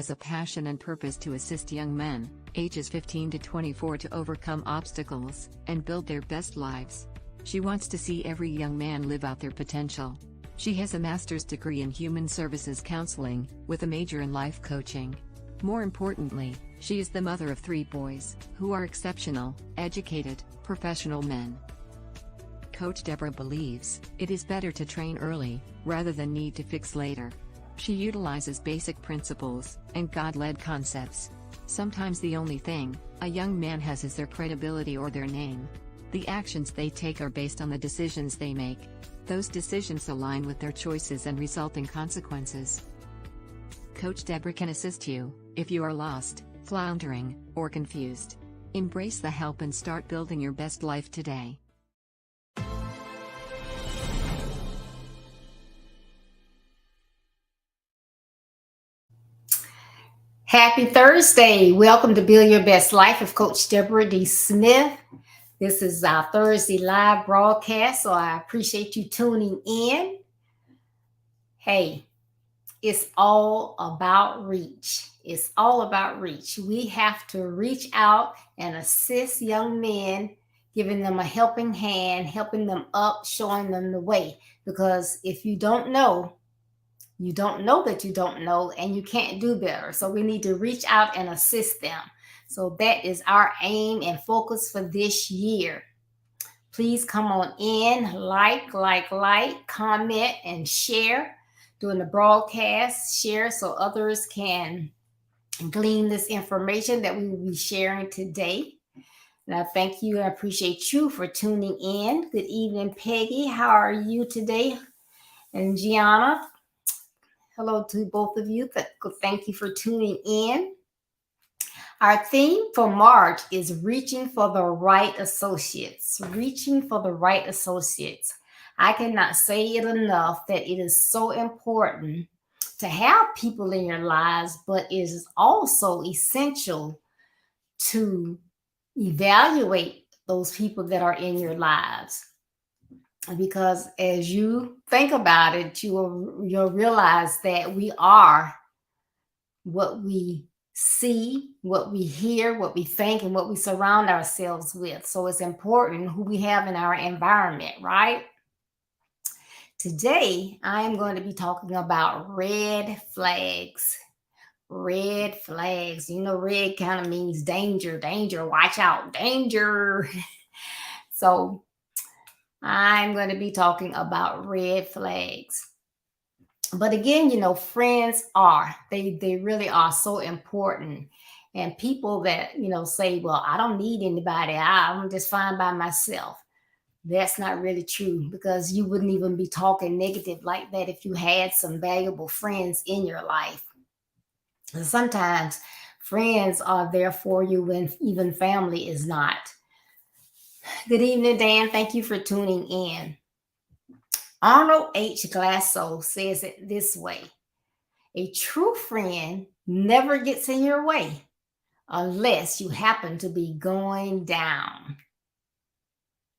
has a passion and purpose to assist young men, ages 15 to 24, to overcome obstacles and build their best lives. She wants to see every young man live out their potential. She has a master's degree in human services counseling, with a major in life coaching. More importantly, she is the mother of 3 boys, who are exceptional, educated, professional men. Coach Deborah believes it is better to train early, rather than need to fix later. She utilizes basic principles and God-led concepts. Sometimes the only thing a young man has is their credibility or their name. The actions they take are based on the decisions they make. Those decisions align with their choices and result in consequences. Coach Deborah can assist you if you are lost, floundering, or confused. Embrace the help and start building your best life today. Happy Thursday. Welcome to Build Your Best Life with Coach Deborah D. Smith. This is our Thursday live broadcast, so I appreciate you tuning in. Hey, it's all about reach. It's all about reach. We have to reach out and assist young men, giving them a helping hand, helping them up, showing them the way. Because if you don't know that you don't know, and you can't do better. So we need to reach out and assist them. So that is our aim and focus for this year. Please come on in, like, comment, and share during the broadcast. Share so others can glean this information that we will be sharing today. And I thank you. I appreciate you for tuning in. Good evening, Peggy. How are you today? And Gianna, hello to both of you. Thank you for tuning in. Our theme for March is reaching for the right associates. Reaching for the right associates. I cannot say it enough that it is so important to have people in your lives, but it is also essential to evaluate those people that are in your lives. Because as you think about it, you'll realize that we are what we see, what we hear, what we think, and what we surround ourselves with. So it's important who we have in our environment, right? Today, I am going to be talking about red flags. Red flags. You know, red kind of means danger, watch out, danger. So I'm going to be talking about red flags. But again, you know, friends they really are so important. And people that, you know, say, well, I don't need anybody. I'm just fine by myself. That's not really true, because you wouldn't even be talking negative like that if you had some valuable friends in your life. And sometimes friends are there for you when even family is not. Good evening, Dan. Thank you for tuning in. Arnold H. Glasso says it this way: a true friend never gets in your way unless you happen to be going down.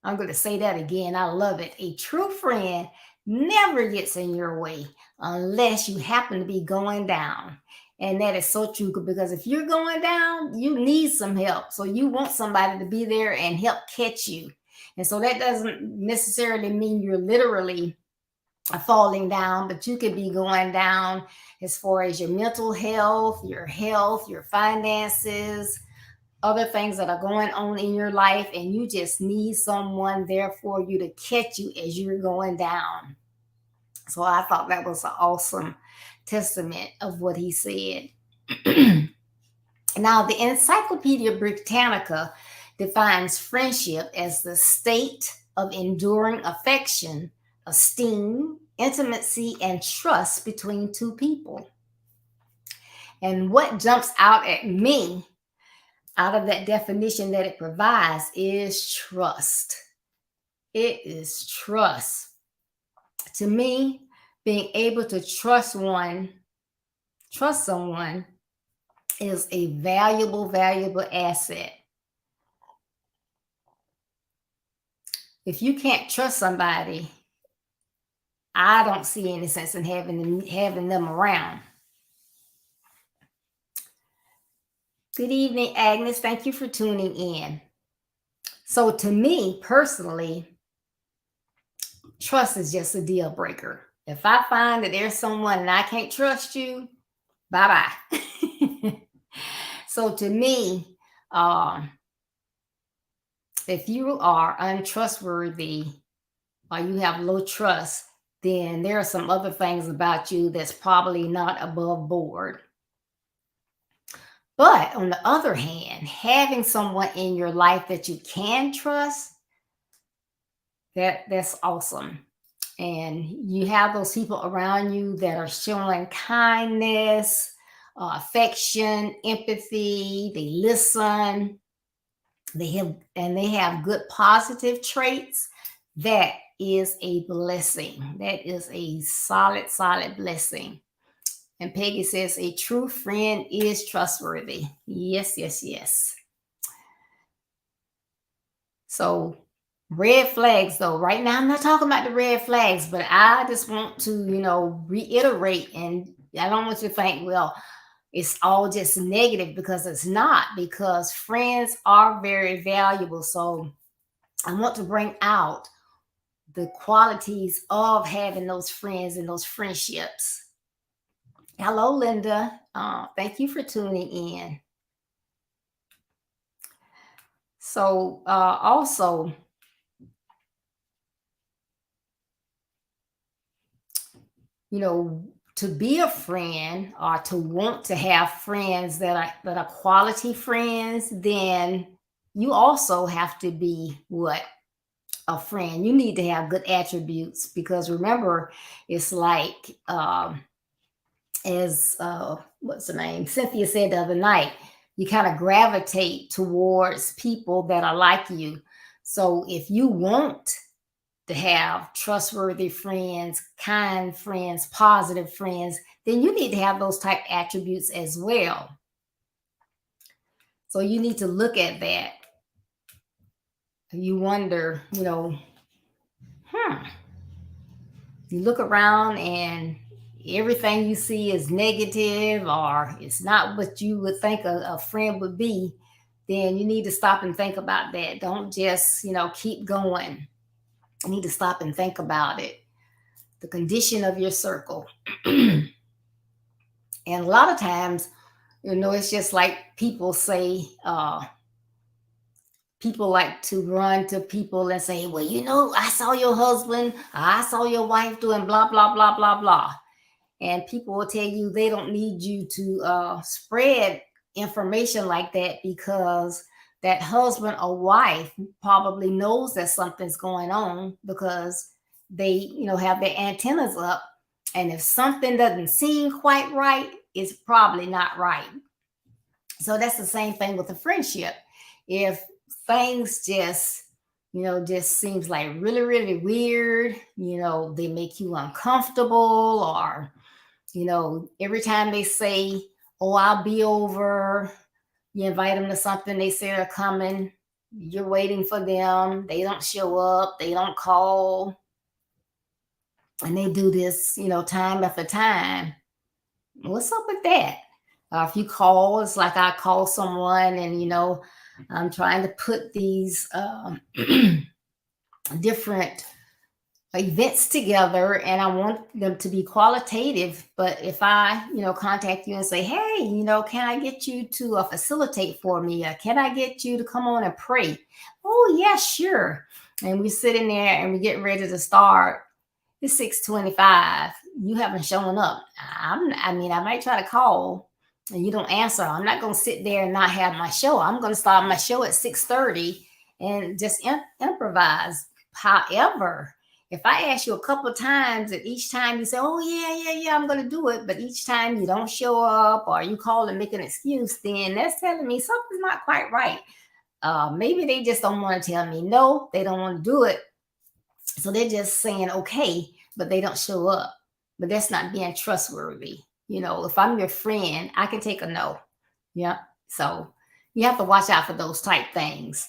I'm going to say that again. I love it. A true friend never gets in your way unless you happen to be going down. And that is so true, because if you're going down, you need some help. So you want somebody to be there and help catch you. And so that doesn't necessarily mean you're literally falling down, but you could be going down as far as your mental health, your finances, other things that are going on in your life, and you just need someone there for you to catch you as you're going down. So I thought that was an awesome testament of what he said. Now, the Encyclopedia Britannica defines friendship as the state of enduring affection, esteem, intimacy, and trust between two people. And what jumps out at me out of that definition that it provides is trust. It is trust. To me, being able to trust someone is a valuable asset. If you can't trust somebody, I don't see any sense in having them around. Good evening, Agnes. Thank you for tuning in. So, to me personally, trust is just a deal breaker. If I find that there's someone and I can't trust you, bye bye. So, to me, um, if you are untrustworthy or you have low trust, then there are some other things about you that's probably not above board. But on the other hand, having someone in your life that you can trust, that's awesome. And you have those people around you that are showing kindness, affection, empathy. They listen. They have good positive traits. That is a blessing. That is a solid blessing. And Peggy says a true friend is trustworthy. Yes, yes, yes. So red flags, though, right now I'm not talking about the red flags, but I just want to, reiterate, and I don't want you to think, well, it's all just negative, because it's not, because friends are very valuable. So I want to bring out the qualities of having those friends and those friendships. Hello, Linda. Thank you for tuning in. So also, to be a friend or to want to have friends that are quality friends, then you also have to be what? A friend. You need to have good attributes, because remember, it's like as what's the name? Cynthia said the other night, you kind of gravitate towards people that are like you. So if you want to have trustworthy friends, kind friends, positive friends, then you need to have those type attributes as well. So you need to look at that. You wonder, you look around and everything you see is negative, or it's not what you would think a friend would be, then you need to stop and think about that. Don't just, keep going. You need to stop and think about it. The condition of your circle. And a lot of times, it's just like people say, people like to run to people and say, well, I saw your husband, I saw your wife doing blah, blah, blah, blah, blah. And people will tell you they don't need you to spread information like that, because that husband or wife probably knows that something's going on, because they, have their antennas up. And if something doesn't seem quite right, it's probably not right. So that's the same thing with a friendship. If things just seems like really, really weird, they make you uncomfortable, or every time they say, oh, I'll be over, you invite them to something, they say they're coming, you're waiting for them, they don't show up, they don't call, and they do this, time after time. What's up with that? If you call, it's like I call someone and, I'm trying to put these different events together, and I want them to be qualitative. But if I, contact you and say, hey, can I get you to facilitate for me? Can I get you to come on and pray? Oh, yeah, sure. And we sit in there and we get ready to start. It's 6:25. You haven't shown up. I might try to call and you don't answer. I'm not going to sit there and not have my show. I'm going to start my show at 6:30 and just improvise. However, if I ask you a couple of times and each time you say, oh, yeah, I'm going to do it, but each time you don't show up or you call and make an excuse, then that's telling me something's not quite right. Maybe they just don't want to tell me no, they don't want to do it. So they're just saying, okay, but they don't show up. But that's not being trustworthy. If I'm your friend, I can take a no. Yeah. So you have to watch out for those type things.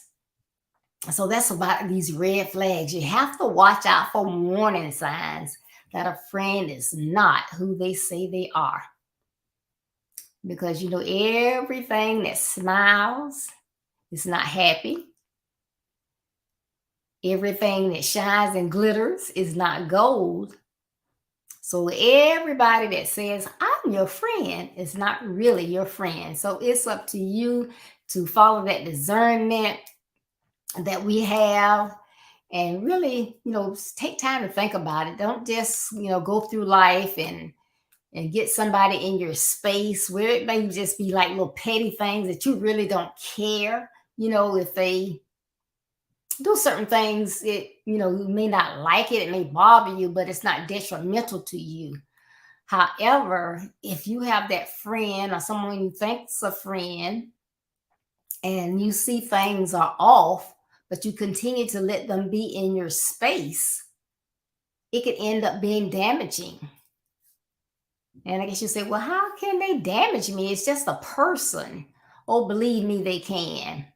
So that's about these red flags. You have to watch out for warning signs that a friend is not who they say they are. because everything that smiles is not happy. Everything that shines and glitters is not gold. So everybody that says, I'm your friend, is not really your friend. So it's up to you to follow that discernment that we have and really, take time to think about it. Don't just, go through life and get somebody in your space where it may just be like little petty things that you really don't care. If they do certain things, you may not like it, it may bother you, but it's not detrimental to you. However, if you have that friend or someone you think's a friend and you see things are off, but you continue to let them be in your space, it could end up being damaging. And I guess you say, well, how can they damage me? It's just a person. Oh, believe me, they can.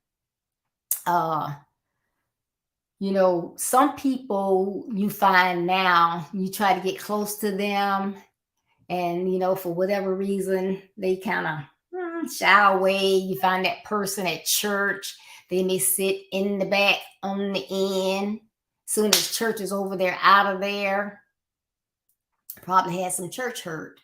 Some people you find now, you try to get close to them, and for whatever reason, they kind of shy away. You find that person at church, they may sit in the back on the end. Soon as church is over, they're out of there. Probably had some church hurt.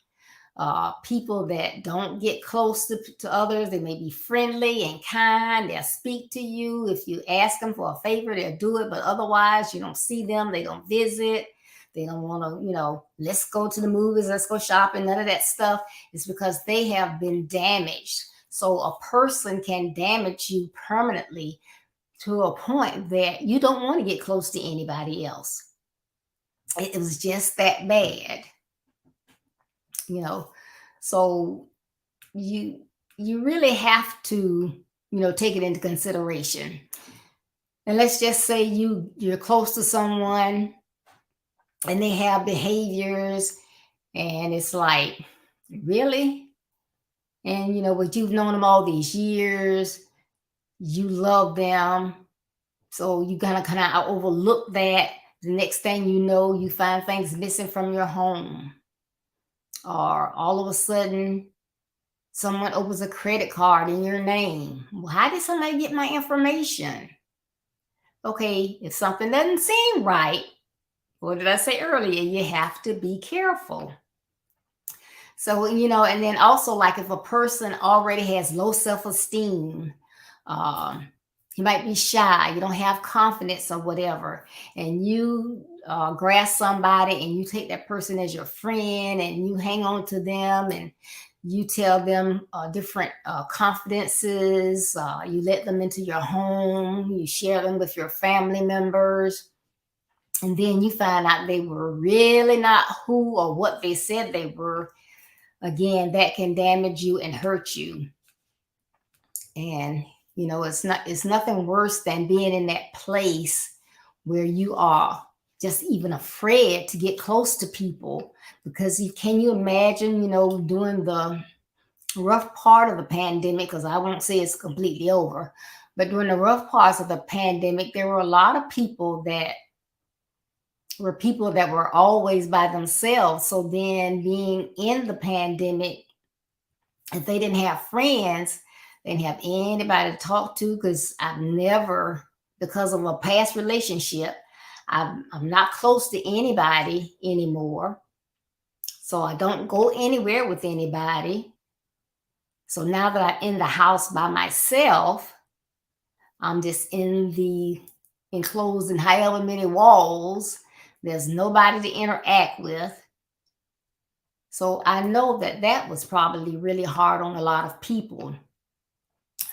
People that don't get close to others, they may be friendly and kind. They'll speak to you. If you ask them for a favor, they'll do it. But otherwise, you don't see them. They don't visit. They don't want to, let's go to the movies, let's go shopping, none of that stuff. It's because they have been damaged. So a person can damage you permanently to a point that you don't want to get close to anybody else. It was just that bad. So you really have to take it into consideration. And let's just say you're close to someone and they have behaviors and it's like, really? And but you've known them all these years, you love them, so you kind of overlook that. The next thing you know, you find things missing from your home. Or all of a sudden, someone opens a credit card in your name. Well, how did somebody get my information? Okay, if something doesn't seem right, what did I say earlier? You have to be careful. So, and then also, like if a person already has low self-esteem, you might be shy, you don't have confidence or whatever, and you grasp somebody and you take that person as your friend and you hang on to them and you tell them different confidences, you let them into your home, you share them with your family members, and then you find out they were really not who or what they said they were. Again, that can damage you and hurt you. And it's nothing worse than being in that place where you are just even afraid to get close to people, because can you imagine during the rough part of the pandemic, because I won't say it's completely over, but during the rough parts of the pandemic, there were a lot of people that were always by themselves. So then being in the pandemic, if they didn't have friends, they didn't have anybody to talk to, because I've never, because of a past relationship, I'm not close to anybody anymore. So I don't go anywhere with anybody. So now that I'm in the house by myself, I'm just in the enclosed in however many walls. There's nobody to interact with. So I know that was probably really hard on a lot of people.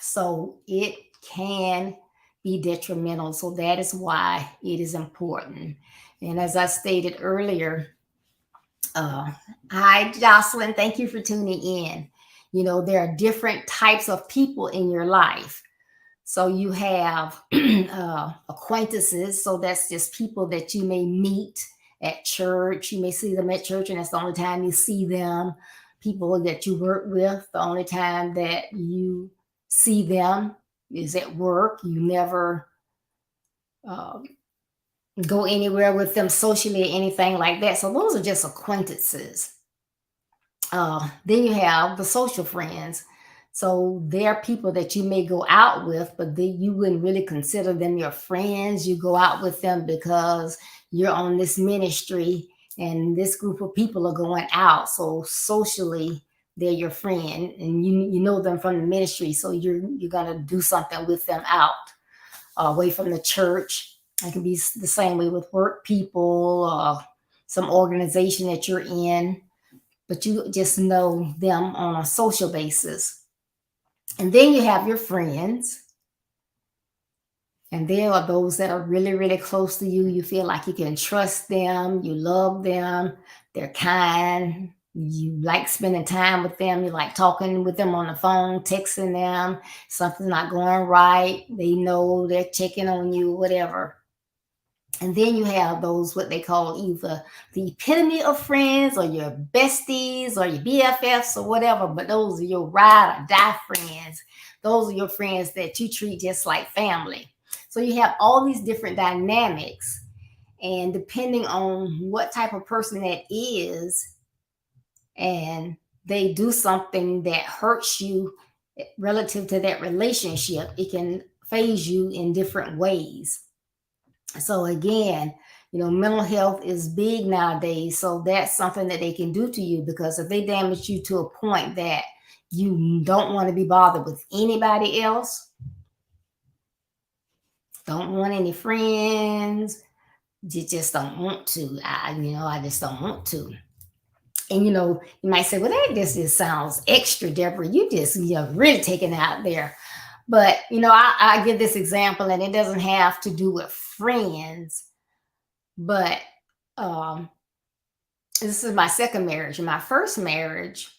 So it can be detrimental. So that is why it is important. And as I stated earlier, hi, Jocelyn, thank you for tuning in. There are different types of people in your life. So you have acquaintances. So that's just people that you may meet at church. You may see them at church, and that's the only time you see them. People that you work with, the only time that you see them is at work. You never go anywhere with them socially or anything like that. So those are just acquaintances. Then you have the social friends. So they're people that you may go out with, but you wouldn't really consider them your friends. You go out with them because you're on this ministry and this group of people are going out. So socially, they're your friend and you know them from the ministry. So you're gonna do something with them out, away from the church. It can be the same way with work people or some organization that you're in, but you just know them on a social basis. And then you have your friends, and there are those that are really, really close to you. You feel like you can trust them, you love them, they're kind, you like spending time with them, you like talking with them on the phone, texting them, something's not going right. They know they're checking on you, whatever. And then you have those, what they call either the epitome of friends or your besties or your BFFs or whatever, but those are your ride or die friends. Those are your friends that you treat just like family. So you have all these different dynamics. And depending on what type of person that is, and they do something that hurts you relative to that relationship, it can phase you in different ways. So again, mental health is big nowadays. So that's something that they can do to you, because if they damage you to a point that you don't want to be bothered with anybody else, don't want any friends, you just don't want to. I just don't want to. And you might say, well, that just sounds extra, Deborah. You just really taking it out there. But I give this example, and it doesn't have to do with friends. But this is my second marriage. In my first marriage,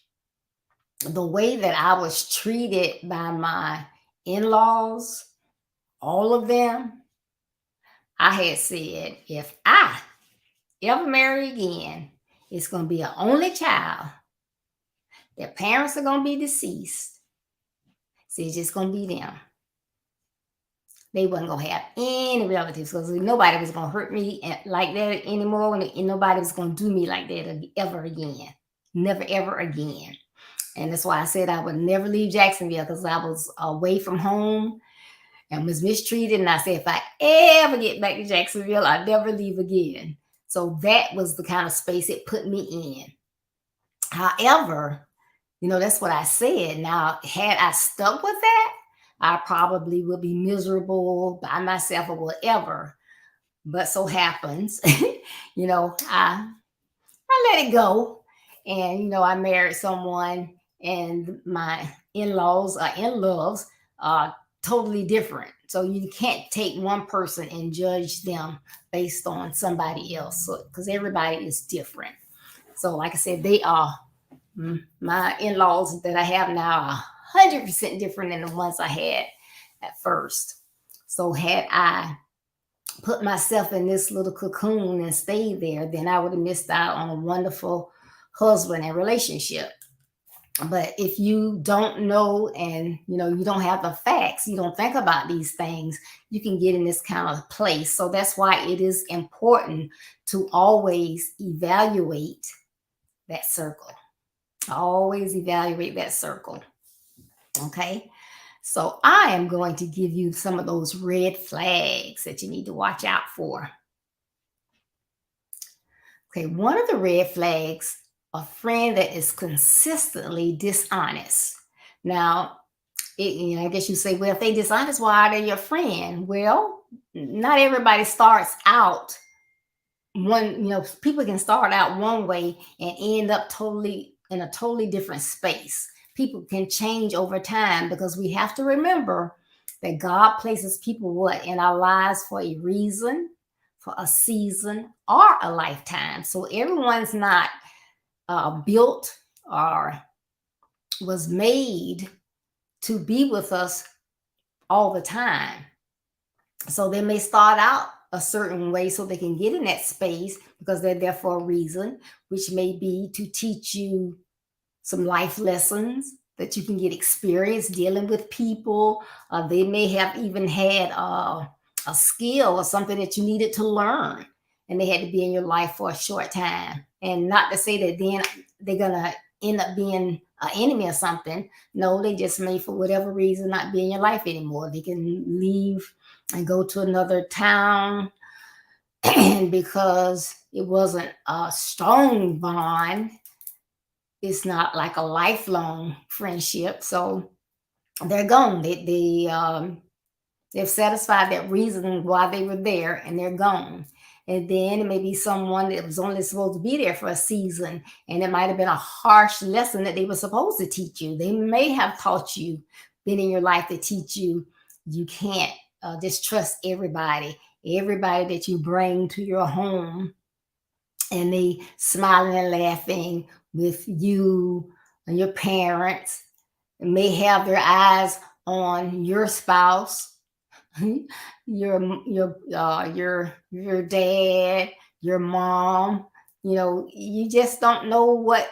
the way that I was treated by my in-laws, all of them, I had said, if I ever marry again, it's going to be an only child. Their parents are going to be deceased. So it's just going to be them. They wasn't going to have any relatives, because nobody was going to hurt me like that anymore. And nobody was going to do me like that ever again. Never, ever again. And that's why I said I would never leave Jacksonville, because I was away from home and was mistreated. And I said, if I ever get back to Jacksonville, I'll never leave again. So that was the kind of space it put me in. However, that's what I said. Now, had I stuck with that, I probably would be miserable by myself or whatever. But so happens, I let it go. And, I married someone, and my in-laws are in-laws are totally different. So you can't take one person and judge them based on somebody else, because everybody is different. So like I said, they are, my in-laws that I have now are 100% different than the ones I had at first. So had I put myself in this little cocoon and stayed there, then I would have missed out on a wonderful husband and relationship. But if you don't know, and you don't have the facts, you don't think about these things, you can get in this kind of place. So that's why it is important to always evaluate that circle. Always evaluate that circle. Okay. So I am going to give you some of those red flags that you need to watch out for. Okay. One of the red flags, a friend that is consistently dishonest. Now, I guess you say, well, if they dishonest, why are they your friend? Well, not everybody starts out people can start out one way and end up totally in a totally different space. People can change over time, because we have to remember that God places people in our lives for a reason, for a season, or a lifetime. So everyone's not built or was made to be with us all the time. So they may start out a certain way so they can get in that space, because they're there for a reason, which may be to teach you some life lessons that you can get experience dealing with people. They may have even had a skill or something that you needed to learn, and they had to be in your life for a short time. And not to say that then they're going to end up being an enemy or something. No, they just may, for whatever reason, not be in your life anymore. They can leave and go to another town, and because it wasn't a strong bond, it's not like a lifelong friendship. So they're gone. They've satisfied that reason why they were there, and they're gone. And then it may be someone that was only supposed to be there for a season, and it might have been a harsh lesson that they were supposed to teach you. They may have taught you, been in your life to teach you, you can't just trust everybody that you bring to your home, and they smiling and laughing with you and your parents, may have their eyes on your spouse, your dad, your mom. You just don't know what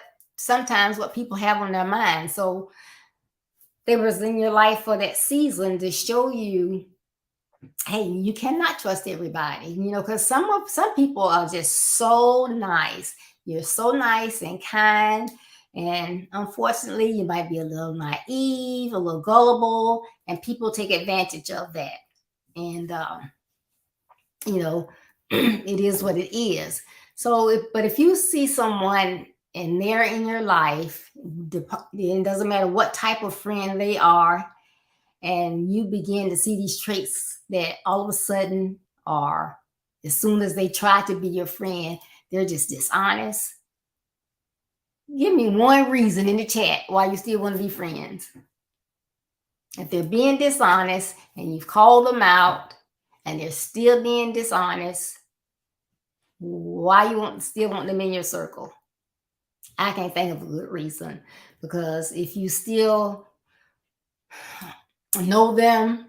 people have on their mind. So they was in your life for that season to show you, hey, you cannot trust everybody, because some people are just so nice. You're so nice and kind, and unfortunately you might be a little naive, a little gullible, and people take advantage of that. And it is what it is. So but if you see someone and they're in your life, it doesn't matter what type of friend they are, and you begin to see these traits that all of a sudden are, as soon as they try to be your friend, they're just dishonest. Give me one reason in the chat why you still want to be friends. If they're being dishonest and you've called them out and they're still being dishonest, why you still want them in your circle? I can't think of a good reason, because if you still know them,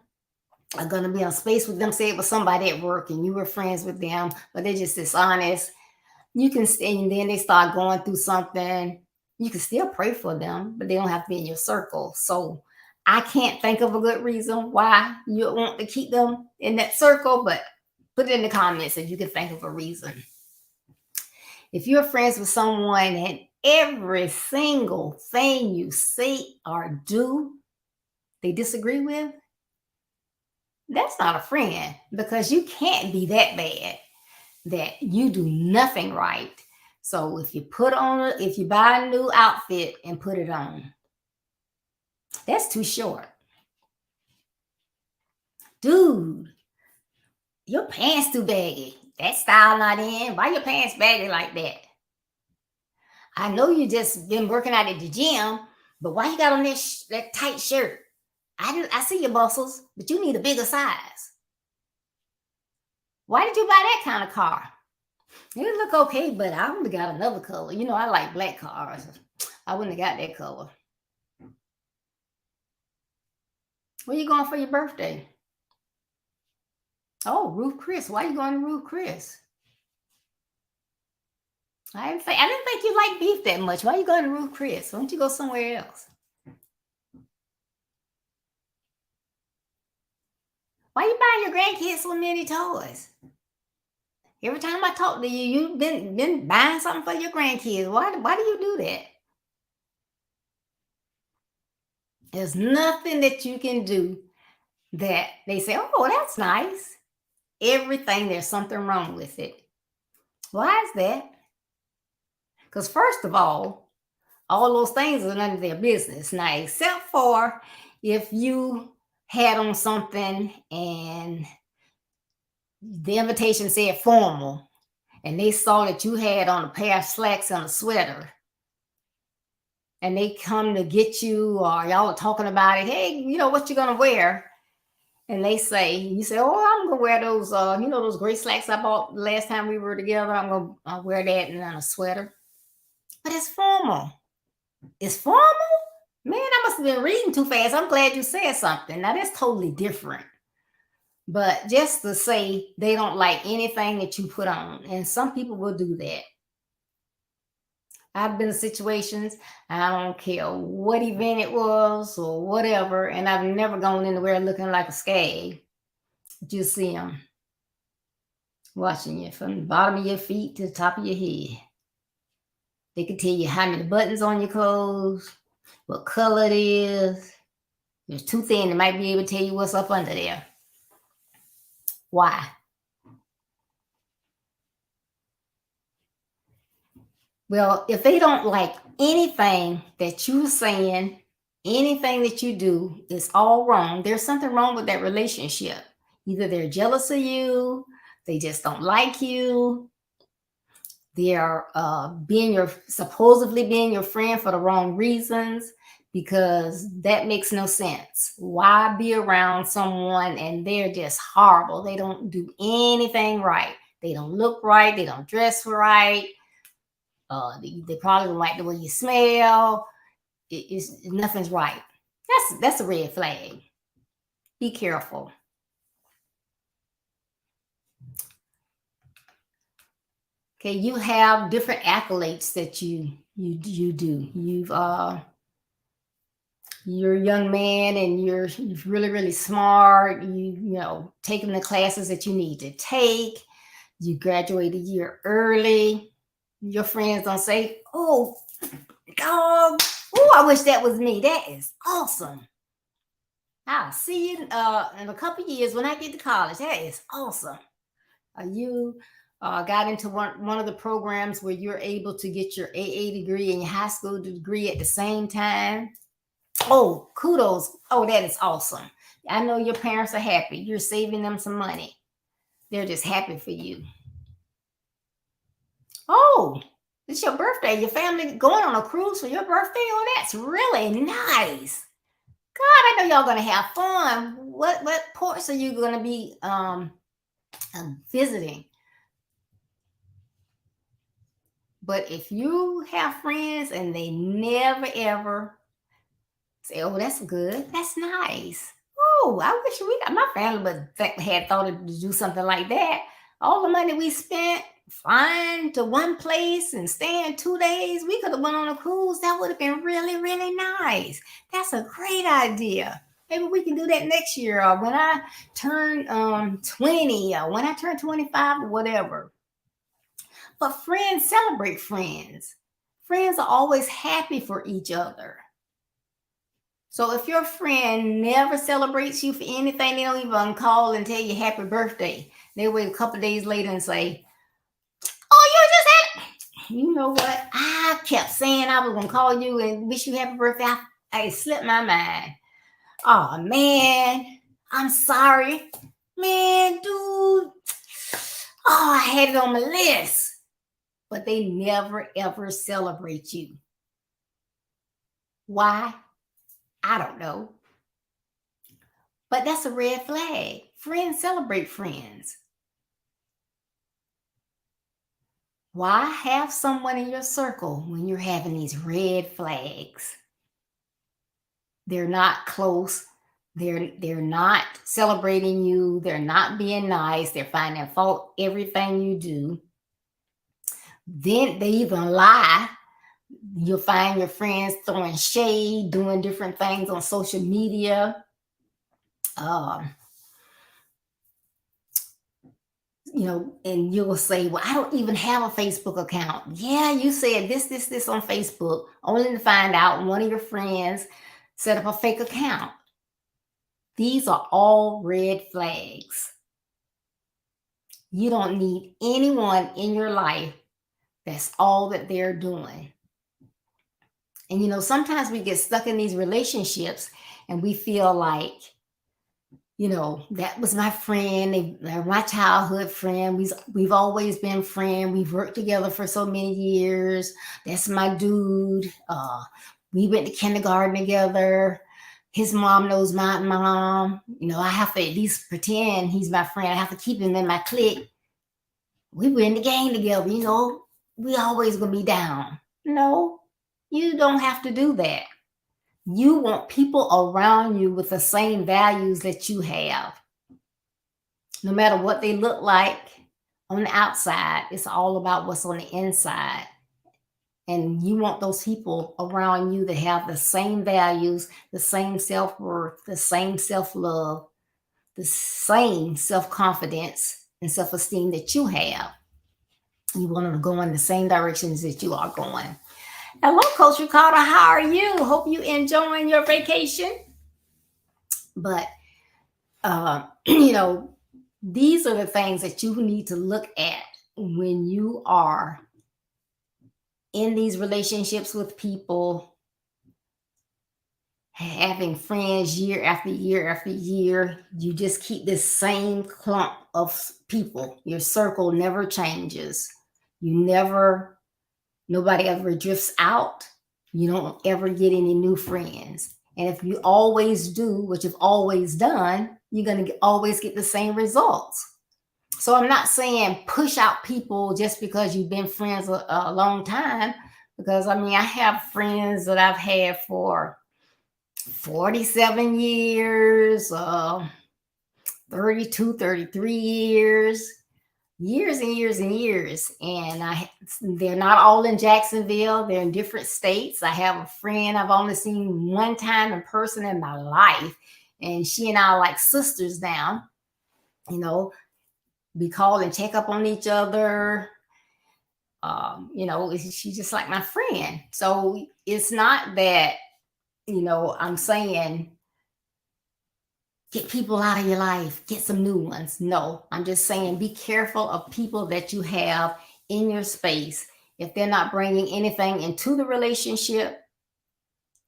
are going to be on space with them, say it was somebody at work and you were friends with them, but they're just dishonest, you can stay, and then they start going through something, you can still pray for them, but they don't have to be in your circle. So I can't think of a good reason why you want to keep them in that circle, but put it in the comments if you can think of a reason. If you're friends with someone and every single thing you say or do, they disagree with, that's not a friend, because you can't be that bad that you do nothing right. So if you buy a new outfit and put it on, that's too short. Dude, your pants too baggy. That style not in. Why your pants baggy like that? I know you just been working out at the gym, but why you got on that tight shirt? I see your muscles, but you need a bigger size. Why did you buy that kind of car? It look okay, but I would have got another color. I like black cars. I wouldn't have got that color. Where you going for your birthday? Oh, Ruth Chris. Why you going to Ruth Chris? I didn't think you like beef that much. Why you going to Ruth Chris? Why don't you go somewhere else? Why you buying your grandkids so many toys? Every time I talk to you, you've been buying something for your grandkids. Why do you do that? There's nothing that you can do that they say, oh, that's nice. Everything, there's something wrong with it. Why is that? Because first of all those things are none of their business. Now, except for if you had on something and the invitation said formal, and they saw that you had on a pair of slacks and a sweater, and they come to get you, or y'all are talking about it, hey, what you gonna wear? And you say, oh, I'm gonna wear those, those gray slacks I bought the last time we were together. I'm gonna wear that and then a sweater. But it's formal. It's formal? Man, I must have been reading too fast. I'm glad you said something. Now that's totally different. But just to say they don't like anything that you put on, and some people will do that. I've been in situations, I don't care what event it was or whatever, and I've never gone anywhere looking like a skag. You see them watching you from the bottom of your feet to the top of your head. They can tell you how many buttons on your clothes, what color it is. There's two things that might be able to tell you what's up under there. Why? Well, if they don't like anything that you're saying, anything that you do is all wrong, there's something wrong with that relationship. Either they're jealous of you, they just don't like you, they are supposedly being your friend for the wrong reasons, because that makes no sense. Why be around someone and they're just horrible? They don't do anything right. They don't look right. They don't dress right. They probably don't like the way you smell. Nothing's right. That's a red flag. Be careful. Okay, you have different accolades that you do. You're a young man and you're really smart. You know, taking the classes that you need to take. You graduate a year early. Your friends don't say, "Oh, dog, oh, I wish that was me. That is awesome. I'll see you in a couple years when I get to college. That is awesome." You got into one of the programs where you're able to get your AA degree and your high school degree at the same time. Oh, kudos. Oh, that is awesome. I know your parents are happy. You're saving them some money. They're just happy for you. Oh, it's your birthday. Your family going on a cruise for your birthday? Oh, that's really nice. God, I know y'all gonna have fun. What ports are you gonna be visiting? But if you have friends and they never ever say, "Oh, that's good. That's nice. Oh, I wish my family had thought to do something like that. All the money we spent flying to one place and staying 2 days, we could have went on a cruise. That would have been really nice. That's a great idea. Maybe we can do that next year, or when I turn 20, or when I turn 25, or whatever." But friends celebrate friends. Friends are always happy for each other. So if your friend never celebrates you for anything, they don't even call and tell you happy birthday. They wait a couple days later and say, "Oh, you just had," you know what? I kept saying I was going to call you and wish you happy birthday. I slipped my mind. Oh, man, I'm sorry. Man, dude. Oh, I had it on my list. But they never, ever celebrate you. Why? I don't know. But that's a red flag. Friends celebrate friends. Why have someone in your circle when you're having these red flags? They're not close. They're not celebrating you. They're not being nice. They're finding fault everything you do. Then they even lie. You'll find your friends throwing shade, doing different things on social media. You know, and you'll say, "Well, I don't even have a Facebook account." Yeah, you said this on Facebook, only to find out one of your friends set up a fake account. These are all red flags. You don't need anyone in your life that's all that they're doing. And, you know, sometimes we get stuck in these relationships and we feel like, you know, that was my friend. They're my childhood friend. We've always been friends. We've worked together for so many years. That's my dude. We went to kindergarten together. His mom knows my mom. You know, I have to at least pretend he's my friend. I have to keep him in my clique. We were in the game together. You know, we always gonna be down. No, you don't have to do that. You want people around you with the same values that you have. No matter what they look like on the outside, it's all about what's on the inside. And you want those people around you that have the same values, the same self-worth, the same self-love, the same self-confidence and self-esteem that you have. You want them to go in the same directions that you are going. Hello, Coach Ricardo. How are you? Hope you enjoying your vacation. But you know, these are the things that you need to look at when you are in these relationships with people, having friends year after year after year. You just keep this same clump of people. Your circle never changes. You never, nobody ever drifts out. You don't ever get any new friends. And if you always do what you've always done, you're going to always get the same results. So I'm not saying push out people just because you've been friends a long time. Because I mean, I have friends that I've had for 47 years, 32, 33 years, years and years and years. And they're not all in Jacksonville. They're in different states. I have a friend I've only seen one time in person in my life. And she and I are like sisters now. You know, we call and check up on each other. She's just like my friend. So it's not that, I'm saying get people out of your life, get some new ones. No, I'm just saying be careful of people that you have in your space. If they're not bringing anything into the relationship,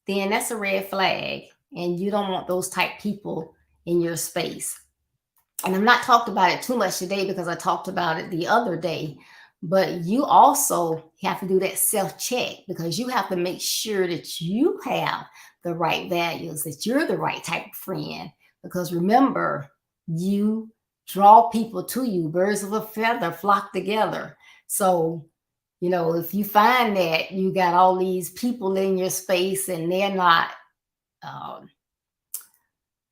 then that's a red flag. And you don't want those type people in your space. And I'm not talked about it too much today because I talked about it the other day. But you also have to do that self-check because you have to make sure that you have the right values, that you're the right type of friend. Because remember, you draw people to you. Birds of a feather flock together. So, if you find that you got all these people in your space and they're not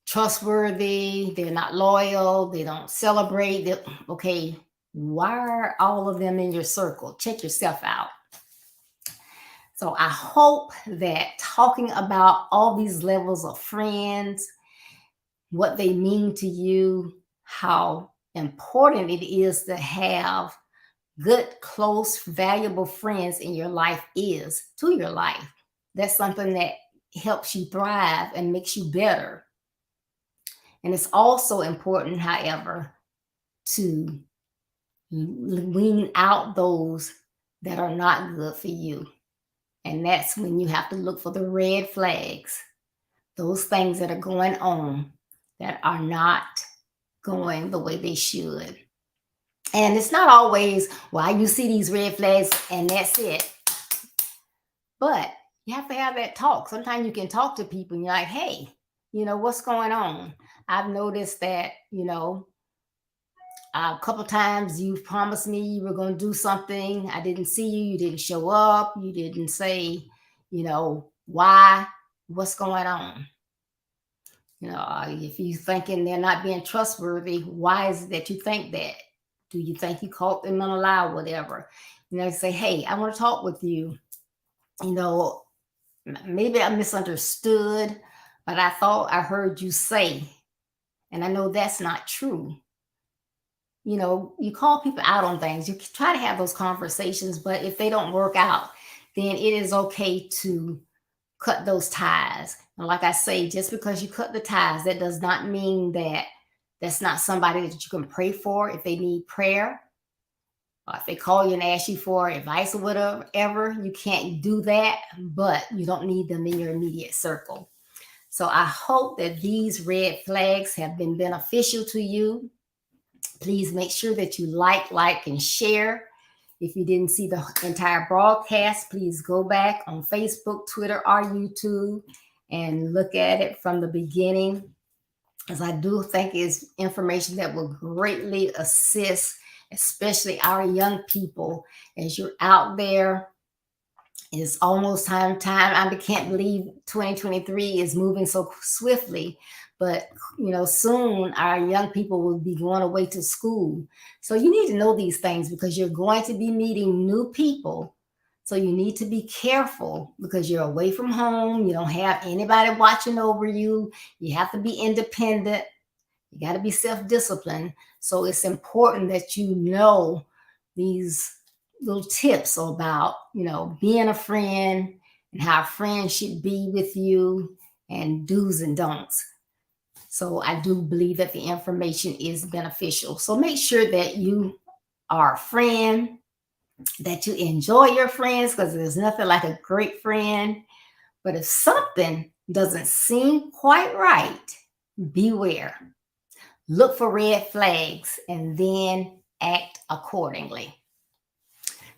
trustworthy, they're not loyal, they don't celebrate, okay, why are all of them in your circle? Check yourself out. So I hope that talking about all these levels of friends, what they mean to you, how important it is to have good, close, valuable friends in your life is to your life. That's something that helps you thrive and makes you better. And it's also important, however, to wean out those that are not good for you. And that's when you have to look for the red flags, those things that are going on that are not going the way they should. And it's not always, why you see these red flags and that's it. But you have to have that talk. Sometimes you can talk to people and you're like, hey, what's going on? I've noticed that, a couple times you promised me you were going to do something. I didn't see you. You didn't show up. You didn't say, why, what's going on? If you're thinking they're not being trustworthy, why is it that you think that? Do you think you caught them on a lie or whatever? Say, hey, I want to talk with you. Maybe I misunderstood, but I thought I heard you say, and I know that's not true. You call people out on things. You try to have those conversations, but if they don't work out, then it is okay to cut those ties. And like I say, just because you cut the ties, that does not mean that that's not somebody that you can pray for if they need prayer. Or if they call you and ask you for advice or whatever, you can't do that, but you don't need them in your immediate circle. So I hope that these red flags have been beneficial to you. Please make sure that you like, and share. If you didn't see the entire broadcast, please go back on Facebook, Twitter, or YouTube and look at it from the beginning, as I do think it's information that will greatly assist, especially our young people, as you're out there. It's almost time. I can't believe 2023 is moving so swiftly. But, soon our young people will be going away to school. So you need to know these things because you're going to be meeting new people. So you need to be careful because you're away from home. You don't have anybody watching over you. You have to be independent. You got to be self-disciplined. So it's important that you know these little tips about, being a friend and how a friend should be with you and do's and don'ts. So I do believe that the information is beneficial. So make sure that you are a friend, that you enjoy your friends, because there's nothing like a great friend. But if something doesn't seem quite right, beware. Look for red flags and then act accordingly.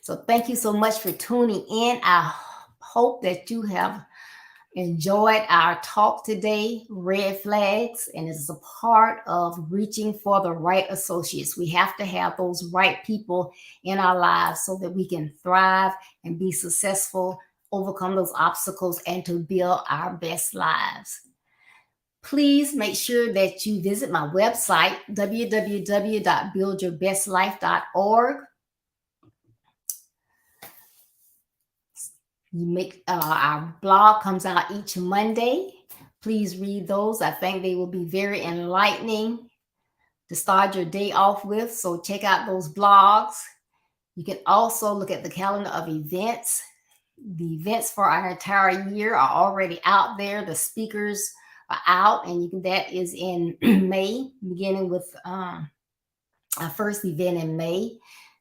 So thank you so much for tuning in. I hope that you have enjoyed our talk today, red flags, and it's a part of reaching for the right associates. We have to have those right people in our lives so that we can thrive and be successful, overcome those obstacles, and to build our best lives. Please make sure that you visit my website, www.buildyourbestlife.org. Our blog comes out each Monday. Please read those. I think they will be very enlightening to start your day off with. So check out those blogs. You can also look at the calendar of events. The events for our entire year are already out there. The speakers are out, and that is in May, beginning with our first event in May.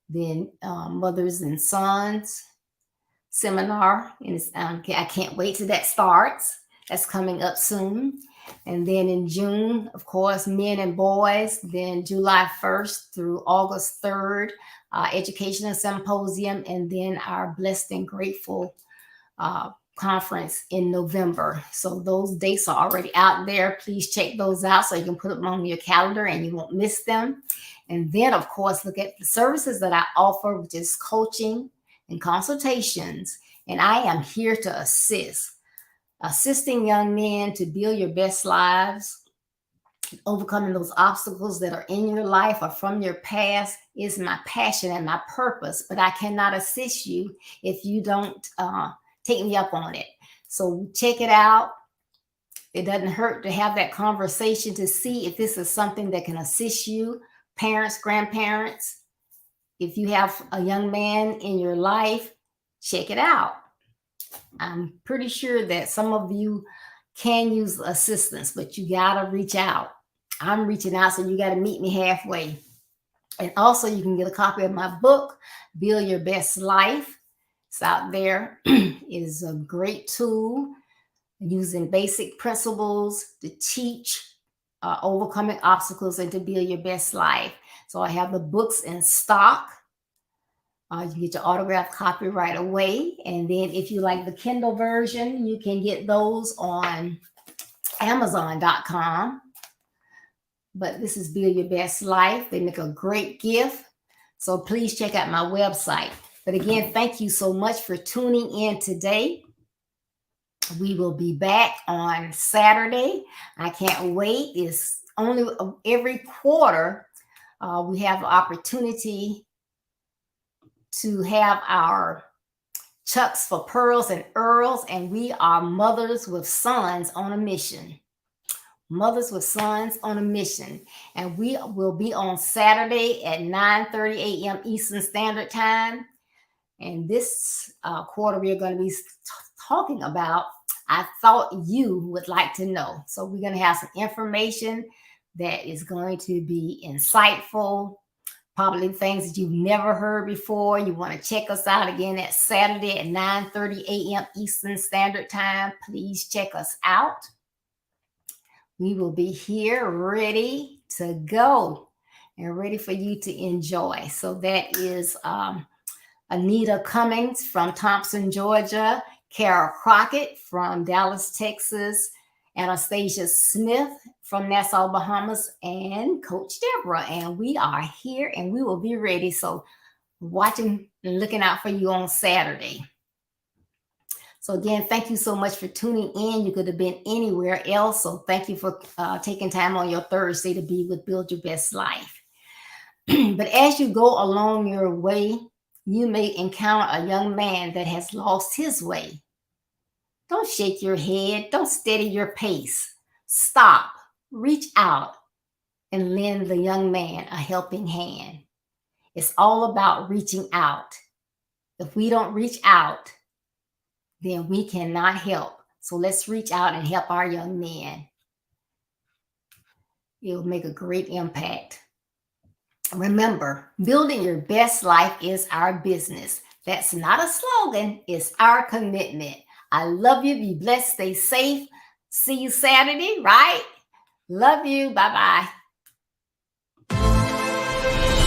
Then Mothers and Sons seminar, and I can't wait till that starts. That's coming up soon. And then in June, of course, Men and Boys. Then July 1st through August 3rd, Educational Symposium, and then our Blessed and Grateful conference in November. So those dates are already out there. Please check those out so you can put them on your calendar and you won't miss them. And then, of course, look at the services that I offer, which is coaching and consultations. And I am here to assisting young men to build your best lives. Overcoming those obstacles that are in your life or from your past is my passion and my purpose, but I cannot assist you if you don't take me up on it. So check it out. It doesn't hurt to have that conversation to see if this is something that can assist you, parents, grandparents. If you have a young man in your life, check it out. I'm pretty sure that some of you can use assistance, but you got to reach out. I'm reaching out, so you got to meet me halfway. And also, you can get a copy of my book, Build Your Best Life. It's out there. It is a great tool using basic principles to teach overcoming obstacles and to build your best life. So I have the books in stock. You can get your autographed copy right away. And then if you like the Kindle version, you can get those on Amazon.com. But this is Build Your Best Life. They make a great gift. So please check out my website. But again, thank you so much for tuning in today. We will be back on Saturday. I can't wait. It's only every quarter we have the opportunity to have our Chucks for Pearls and Earls, and we are mothers with sons on a mission. Mothers with Sons on a Mission. And we will be on Saturday at 9:30 a.m. Eastern Standard Time. And this quarter, we are going to be talking about, I thought you would like to know. So we're going to have some information that is going to be insightful, probably things that you've never heard before. You want to check us out again at Saturday at 9:30 a.m. Eastern Standard Time. Please check us out. We will be here ready to go and ready for you to enjoy. So that is Anita Cummings from Thompson, Georgia, Carol Crockett from Dallas, Texas, Anastasia Smith from Nassau, Bahamas, and Coach Deborah. And we are here and we will be ready. So watching and looking out for you on Saturday. So again, thank you so much for tuning in. You could have been anywhere else. So thank you for taking time on your Thursday to be with Build Your Best Life. But as you go along your way, you may encounter a young man that has lost his way. Don't shake your head. Don't steady your pace. Stop, reach out, and lend the young man a helping hand. It's all about reaching out If we don't reach out, then we cannot help. So let's reach out and help our young men. It will make a great impact. Remember, building your best life is our business. That's not a slogan, it's our commitment. I love you. Be blessed. Stay safe. See you Saturday, right? Love you. Bye-bye.